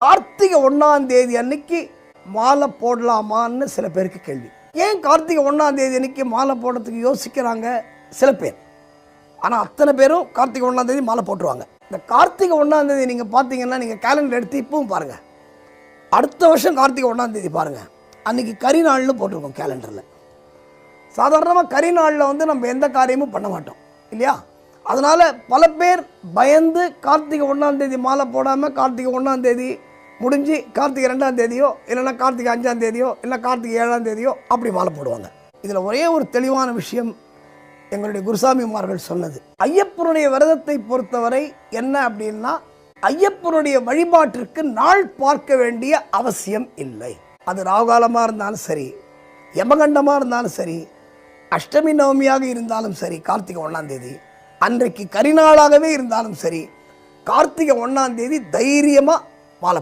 கார்த்திகை 1ஆம் தேதி அன்னைக்கு மாலை போடலாமான்னு சில பேருக்கு கேள்வி. ஏன் கார்த்திகை 1ஆம் தேதி அன்னைக்கு மாலை போடுறதுக்கு யோசிக்கிறாங்க சில பேர். ஆனால் அத்தனை பேரும் கார்த்திகை 1ஆம் தேதி மாலை போட்டுருவாங்க. இந்த கார்த்திகை 1ஆம் தேதி நீங்கள் பார்த்தீங்கன்னா, நீங்கள் கேலண்டர் எடுத்து இப்பவும் பாருங்கள், அடுத்த வருஷம் கார்த்திகை 1ஆம் தேதி பாருங்கள், அன்றைக்கி கரிநாள்னு போட்டிருக்கோம் கேலண்டரில். சாதாரணமாக கரிநாளில் வந்து நம்ம எந்த காரியமும் பண்ண மாட்டோம் இல்லையா? அதனால் பல பேர் பயந்து கார்த்திகை 1ஆம் தேதி மாலை போடாமல் கார்த்திகை 1ஆம் தேதி முடிஞ்சு கார்த்திகை 2ஆம் தேதியோ இல்லைன்னா கார்த்திகை 5ஆம் தேதியோ இல்லை கார்த்திகை 7ஆம் தேதியோ அப்படி மாலை போடுவாங்க. இதில் ஒரே ஒரு தெளிவான விஷயம் எங்களுடைய குருசாமிமார்கள் சொன்னது, ஐயப்பனுடைய விரதத்தை பொறுத்தவரை என்ன அப்படின்னா, ஐயப்பனுடைய வழிபாட்டிற்கு நாள் பார்க்க வேண்டிய அவசியம் இல்லை. அது ராகுகாலமாக இருந்தாலும் சரி, யமகண்டமாக இருந்தாலும் சரி, அஷ்டமி நவமியாக இருந்தாலும் சரி, கார்த்திகை 1ஆம் தேதி அன்றைக்கு கரிநாளாகவே இருந்தாலும் சரி, கார்த்திகை 1ஆம் தேதி தைரியமாக மாலை